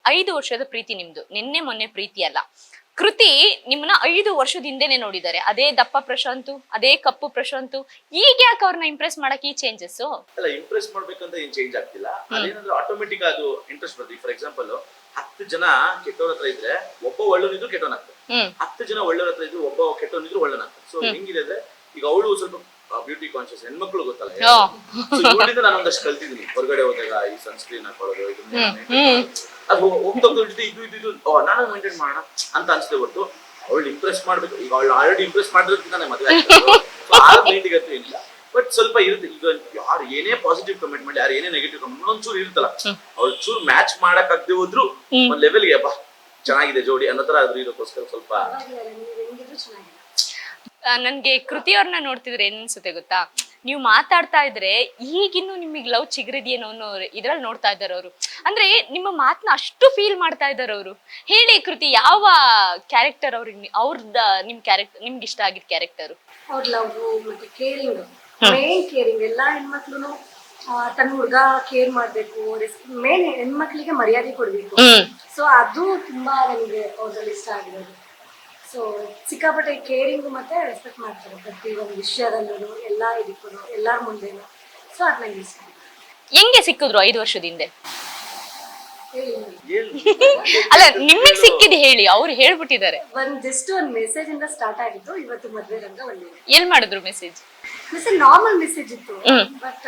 5 ವರ್ಷದ ಪ್ರೀತಿ ನಿಮ್ದು, ನಿನ್ನೆ ಮೊನ್ನೆ ಪ್ರೀತಿ ಅಲ್ಲ. ಕೃತಿ ನಿಮ್ಮನ್ನ 5 ವರ್ಷದ ಹಿಂದೆನೆ ನೋಡಿದ್ದಾರೆ. ಅದೇ ದಪ್ಪ ಪ್ರಶಾಂತು, ಅದೇ ಕಪ್ಪು ಪ್ರಶಾಂತು. ಈಗ ಯಾಕೆ ಅವ್ರನ್ನ ಇಂಪ್ರೆಸ್ ಮಾಡಕ್ ಈ ಚೇಂಜಸ್? ಅಲ್ಲ, ಇಂಪ್ರೆಸ್ ಮಾಡ್ಬೇಕಂತ ಏನ್ ಚೇಂಜ್ ಆಗ್ತಿಲ್ಲ. ಅದೇನಂದ್ರೆ ಆಟೋಮೆಟಿಕ್ ಅದು ಇಂಟ್ರೆಸ್ಟ್ ಬರ್ತದೆ. ಫಾರ್ ಎಕ್ಸಾಂಪಲ್ 10 ಜನ ಕೆಟ್ಟವ್ರ ಹತ್ರ ಇದ್ರೆ ಒಬ್ಬ ಒಳ್ಳೆನಿದ್ರು ಕೆಟ್ಟವನಾಗ್ತದೆ. 10 ಜನ ಒಳ್ಳೆಯವ್ರ ಹತ್ರ ಇದ್ರು ಒಬ್ಬ ಕೆಟ್ಟವನಿದ್ರು ಒಳ್ಳೆನಾಗ್ತದೆ. ಸೊ ಹೆಂಗಿದೆ ಅಂದ್ರೆ ಈಗ ಅವಳು ಸ್ವಲ್ಪ ಬ್ಯೂಟಿ ಕಾನ್ಶಿಯಸ್ ಹೆಣ್ಮಕ್ಳು ಗೊತ್ತಲ್ಲ. ಇವಳಿಂದ ನಾನು ಒಂದಷ್ಟು ಕಲ್ತಿದ್ದೀನಿ. ಹೊರಗಡೆ ಹೋದಾಗ ಈ ಸನ್ಸ್ಕ್ರೀನ್ ಹಾಕೊಳ್ಳೋದು, ಅದು ಹೋಗ್ತಾ ಇದು ನಾನು ಮೇಂಟೈನ್ ಮಾಡೋಣ ಅಂತ ಅನ್ಸುತ್ತೆ ಹೊರತು ಅವಳು ಇಂಪ್ರೆಸ್ ಮಾಡ್ಬೇಕು. ಈಗ ಅವಳು ಆಲ್ರೆಡಿ ಇಂಪ್ರೆಸ್ ಮಾಡಿರೋದಕ್ಕಿಂತ ಮದುವೆ ಆಗ್ತದೆ ಇಲ್ಲ. ಬಟ್ ಸ್ವಲ್ಪ ಇರುತ್ತೆ. ಈಗ ಯಾರು ಏನೇ ಪಾಸಿಟಿವ್ ಕಮೆಂಟ್ ಮಾಡಿ, ಯಾರು ಏನೇ ನೆಗೆಟಿವ್ ಕಮೆಂಟ್ ಒಂಚೂರು ಇರುತ್ತಲ್ಲ, ಅವ್ಳು ಚೂರು ಮ್ಯಾಚ್ ಮಾಡಕ್ ಆಗದೆ ಹೋದ್ರು ಒಂದ್ ಲೆವೆಲ್ಗೆ ಬಾ ಚೆನ್ನಾಗಿದೆ ಜೋಡಿ ಅನ್ನೋ ತರ ಆದ್ರೂ ಇರೋಕ್ಕೋಸ್ಕರ ಸ್ವಲ್ಪ. ನನ್ಗೆ ಕೃತಿಯವ್ರನ್ನ ನೋಡ್ತಿದ್ರೆ ಏನ್ ಅನ್ಸುತ್ತೆ ಗೊತ್ತಾ, ನೀವು ಮಾತಾಡ್ತಾ ಇದ್ರೆ ಈಗಿನ್ನು ನಿಮಗ್ ಲವ್ ಚಿಗುರಿದೆಯೇನೋ ಅನ್ನೋ ಇದ್ರಲ್ಲಿ ನೋಡ್ತಾ ಇದ್ದಾರೆ ಅವರು. ಅಂದ್ರೆ ನಿಮ್ಮ ಮಾತನ್ನ ಅಷ್ಟು ಫೀಲ್ ಮಾಡ್ತಾ ಇದ್ದಾರೆ ಅವರು. ಹೇಳಿ ಕೃತಿ, ಯಾವ ಕ್ಯಾರೆಕ್ಟರ್ ಅವ್ರದ್ದು ನಿಮ್ ಕ್ಯಾರೆಕ್ಟರ್ ನಿಮ್ಗೆ ಇಷ್ಟ ಆಗಿದ್ ಕ್ಯಾರೆಕ್ಟರ್? ಅವ್ರ ಲವ್ ಮತ್ತೆ ಕೇರಿಂಗ್, ಮೇನ್ ಕೇರಿಂಗ್. ಎಲ್ಲಾ ಹೆಣ್ಮಕ್ಳು ತನ್ನ ಹುಡುಗ ಕೇರ್ ಮಾಡ್ಬೇಕು, ಮೇನ್ ಹೆಣ್ಮಕ್ಳಿಗೆ ಮರ್ಯಾದೆ ಕೊಡ್ಬೇಕು. ಸೊ ಅದು ತುಂಬಾ ನನಗೆ ಅವ್ರಲ್ಲಿ ಇಷ್ಟ ಆಗಿರೋದು. ಸೊ ಸಿಕ್ಕಾಪಟ್ಟೆ ಕೇರಿಂಗ್ ಮತ್ತೆ ರೆಸ್ಪೆಕ್ಟ್ ಮಾಡ್ತಾರೆ ಪ್ರತಿ ಒಂದು ವಿಷಯದಲ್ಲೂ, ಎಲ್ಲಾ ಇದಕ್ಕೂ, ಎಲ್ಲಾರ ಮುಂದೆನೂ. ಸೊ ಅದ್ ನಂಗೆ ಇಷ್ಟ. ಹೆಂಗೆ ಸಿಕ್ಕಿದ್ರು 5 ವರ್ಷದ ಹಿಂದೆ? ಅಲ್ಲ, ನಿಮಗ್ ಸಿಕ್ಕಿದ್ ಹೇಳಿ, ಅವ್ರು ಹೇಳ್ಬಿಟ್ಟಿದ್ದಾರೆ. ಜಸ್ಟ್ ಒಂದ್ ಮೆಸೇಜ್ ಇಂದ ಸ್ಟಾರ್ಟ್ ಆಗಿತ್ತು. ಇವತ್ತು ಮದ್ವೆ ರಂಗ ಒಳ್ಳೆ ಎಲ್ ಮಾಡಿದ್ರು ಮೆಸೇಜ್ ನಾರ್ಮಲ್ ಮೆಸೇಜ್ ಇತ್ತು. ಬಟ್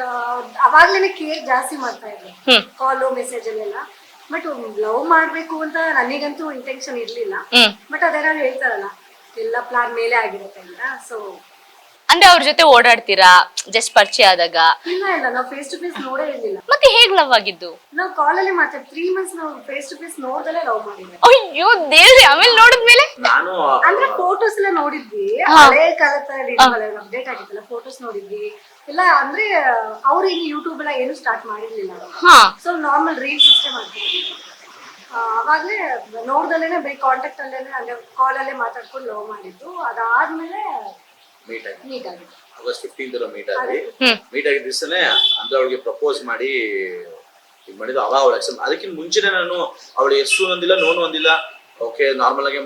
ಅವಾಗ್ಲೇನೆ ಕೇರ್ ಜಾಸ್ತಿ ಮಾಡ್ತಾ ಇದ್ರು, ಕಾಲು ಮೆಸೇಜ್ ಅಲ್ಲೆಲ್ಲ. ಬಟ್ ಲವ್ ಮಾಡ್ಬೇಕು ಅಂತ ನನಗಂತೂ ಇಂಟೆನ್ಷನ್ ಇರ್ಲಿಲ್ಲ. ಬಟ್ ಅದೇನಾದ್ರು ಹೇಳ್ತಾರಲ್ಲ, ಎಲ್ಲ ಪ್ಲಾನ್ ಮೇಲೆ ಆಗಿರುತ್ತೆ ಅಂತ. ಸೊ ಅಂದ್ರೆ ಅವ್ರ ಜೊತೆ ಓಡಾಡ್ತೀರಾ ಜಸ್ಟ್ ಪರಿಚಯ ಆದಾಗ? ಇಲ್ಲ ಇಲ್ಲ, ನಾವು ಫೇಸ್ ಟು ಫೇಸ್ ನೋಡೇ ಇರ್ಲಿಲ್ಲ. ಮತ್ತೆ ಹೇಗ್ ಲವ್ ಆಗಿದ್ದು? ನಾವು ಕಾಲಲ್ಲಿ ಮಾತಾಡ್ 3 months ನಾವು ಫೇಸ್ ಟು ಫೇಸ್ ನೋಡ್ದಲ್ಲೇ ಲವ್ ಮಾಡಿದ್ವಿ. ಅಯ್ಯೋ ದೇವ್ರಿ, ಆಮೇಲೆ ನೋಡಿದ್ಮೇಲೆ ನಾನು ಅಂದ್ರೆ ಫೋಟೋಸ್ ಎಲ್ಲ ನೋಡಿದ್ವಿ. ಹಳೆ ಕಾಲದಲ್ಲಿ ಅಪ್ಡೇಟ್ ಆಗಿತ್ತಲ್ಲ, ಫೋಟೋಸ್ ನೋಡಿದ್ವಿ ಎಲ್ಲ. ಅಂದ್ರೆ ಅವ್ರು ಇಲ್ಲಿ ಯೂಟ್ಯೂಬ್ ಎಲ್ಲ ಏನು ಸ್ಟಾರ್ಟ್ ಮಾಡಿರ್ಲಿಲ್ಲ. ಸೊ ನಾರ್ಮಲ್ ರೀಲ್ಸ್ ಅಷ್ಟೇ ಮಾಡ್ತಿದ್ವಿ. ಅವಾಗ್ಲೇ ನೋಡ್ದಲ್ಲೇನೆ ಬೈ ಕಾಂಟ್ಯಾಕ್ಟ್ ಅಲ್ಲೇನೆ, ಅಂದ್ರೆ ಕಾಲಲ್ಲೇ ಮಾತಾಡ್ಕೊಂಡು ಲವ್ ಮಾಡಿದ್ದು. ಅದಾದ್ಮೇಲೆ ಮೀಟ್ ಆಗಿ ಆಗಸ್ಟ್ 15 ಮೀಟ್ ಆಗಿದ್ದ ದಿವಸನೇ ಅಂದ್ರೆ ಅವಳಿಗೆ ಪ್ರಪೋಸ್ ಮಾಡಿ ಇದು ಮಾಡಿದ್ದು. ಅವಾಗ ಅವಳು ಅಕ್ಸೆಪ್ಟ್. ಅದಕ್ಕಿಂತ ಮುಂಚೆನೆ ನಾನು ಅವಳು ಎಷ್ಟು ಒಂದಿಲ್ಲ ನೋನು ಒಂದಿಲ್ಲ, ಓಕೆ ನಾರ್ಮಲ್ ಆಗಿ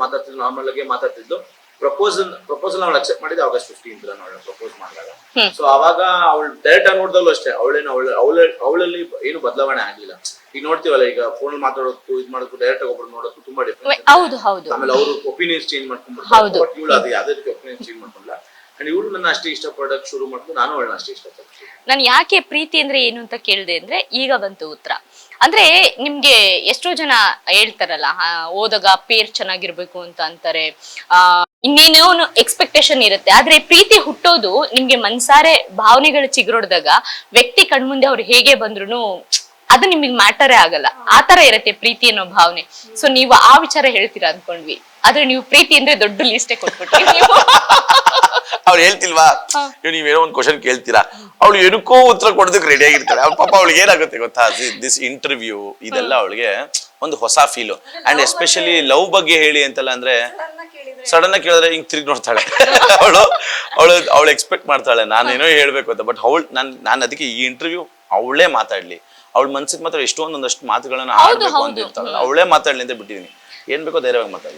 ಮಾತಾಡ್ತಿದ್ದು. ಪ್ರಪೋಸಲ್ ಅವಳು ಅಕ್ಸೆಪ್ಟ್ ಮಾಡಿದ್ದು ಆಗಸ್ಟ್ 15 ಅವಳು ಪ್ರಪೋಸ್ ಮಾಡಿದಾಗ. ಸೊ ಅವಾಗ ಅವಳು ಡೈರೆಕ್ಟ್ ಆಗಿ ನೋಡಿದಲ್ಲೂ ಅಷ್ಟೇ, ಅವಳಲ್ಲಿ ಏನು ಬದಲಾವಣೆ ಆಗಿಲ್ಲ. ಈಗ ನೋಡ್ತೀವಲ್ಲ, ಈಗ ಫೋನ್ ಮಾತಾಡೋದು ಇದು ಮಾಡೋದು ಡೈರೆಕ್ಟ್ ಆಗಿ ಒಬ್ರು ನೋಡೋದು ತುಂಬಾ ಡಿಫ್ರೆನ್ಸ್. ಆಮೇಲೆ ಅವರು ಒಪಿನಿಯನ್ಸ್ ಚೇಂಜ್ ಮಾಡ್ಕೊಂಡ್ಬಿಡ್ತಾರೆ. ಬಟ್ ಇವಳು ಅದು ಯಾವ್ದೇ ರೀತಿ ಒಪಿನಿಯನ್ಸ್ ಚೇಂಜ್ ಮಾಡ್ಕೊಂಡ್ಲ. ಅಂಡ್ ಇವಳು ನನ್ನ ಅಷ್ಟೇ ಇಷ್ಟಪಡಕ್ ಶುರು ಮಾಡ್ತು, ನಾನು ಅವಳನ್ನ ಅಷ್ಟೇ ಇಷ್ಟಪಡ್ತೀನಿ. ನಾನು ಯಾಕೆ ಪ್ರೀತಿ ಅಂದ್ರೆ ಏನು ಅಂತ ಕೇಳಿದೆ ಅಂದ್ರೆ ಈಗ ಬಂತು ಉತ್ತರ. ಅಂದ್ರೆ ನಿಮ್ಗೆ ಎಷ್ಟೋ ಜನ ಹೇಳ್ತಾರಲ್ಲ, ಓದಾಗ ಪೇರ್ ಚೆನ್ನಾಗಿರ್ಬೇಕು ಅಂತ ಅಂತಾರೆ, ಇನ್ನೇನೋ ಎಕ್ಸ್ಪೆಕ್ಟೇಷನ್ ಇರುತ್ತೆ. ಆದ್ರೆ ಪ್ರೀತಿ ಹುಟ್ಟೋದು ನಿಮ್ಗೆ ಮನ್ಸಾರೆ ಭಾವನೆಗಳು ಚಿಗುರೊಡ್ದಾಗ ವ್ಯಕ್ತಿ ಕಣ್ಮುಂದೆ ಅವ್ರು ಹೇಗೆ ಬಂದ್ರು ಅದು ನಿಮಗ್ ಮ್ಯಾಟರೇ ಆಗಲ್ಲ. ಆತರ ಇರತ್ತೆ ಪ್ರೀತಿ ಅನ್ನೋ ಭಾವನೆ. ಸೊ ನೀವು ಆ ವಿಚಾರ ಹೇಳ್ತೀರಾ ಅನ್ಕೊಂಡ್ವಿ, ಆದ್ರೆ ನೀವು ಪ್ರೀತಿ ಅಂದ್ರೆ ದೊಡ್ಡ ಲೀಸ್ಟೇ ಕೊಟ್ಬಿಟ್ರಿ ನೀವು. ಅವ್ರು ಹೇಳ್ತಿಲ್ವಾ, ನೀವೇನೋ ಒಂದ್ ಕ್ವಶನ್ ಕೇಳ್ತೀರಾ, ಅವಳು ಏನಕ್ಕೋ ಉತ್ತರ ಕೊಡೋದಕ್ಕೆ ರೆಡಿ ಆಗಿರ್ತಾರೆ. ಅವ್ರ ಪಾಪ ಅವಳಿಗೆ ಏನಾಗುತ್ತೆ ಗೊತ್ತಾ, ದಿಸ್ ಇಂಟರ್ವ್ಯೂ ಇದೆಲ್ಲ ಅವಳಿಗೆ ಒಂದು ಹೊಸ ಫೀಲು. ಅಂಡ್ ಎಸ್ಪೆಷಲಿ ಲವ್ ಬಗ್ಗೆ ಹೇಳಿ ಅಂತಲ್ಲ ಅಂದ್ರೆ ಸಡನ್ ಆಗಿ ಕೇಳಿದ್ರೆ ಹಿಂಗ್ ತಿರುಗಿ ನೋಡ್ತಾಳೆ. ಅವಳು ಎಕ್ಸ್ಪೆಕ್ಟ್ ಮಾಡ್ತಾಳೆ ನಾನೇನೋ ಹೇಳ್ಬೇಕು ಅಂತ. ಬಟ್ ನಾನು ಅದಕ್ಕೆ ಈ ಇಂಟರ್ವ್ಯೂ ಅವಳೇ ಮಾತಾಡ್ಲಿ, ಅವಳ ಮನ್ಸಿಗೆ ಮಾತ್ರ ಎಷ್ಟೊಂದೊಂದಷ್ಟು ಮಾತುಗಳನ್ನ ಆಡ್ಬೇಕು ಅಂತ ಇರ್ತಾಳೆ, ಅವಳೇ ಮಾತಾಡ್ಲಿ ಅಂತ ಬಿಟ್ಟಿದೀನಿ. ಏನ್ ಬೇಕೋ ಧೈರ್ಯವಾಗಿ ಮಾತಾಡ್ಲಿ.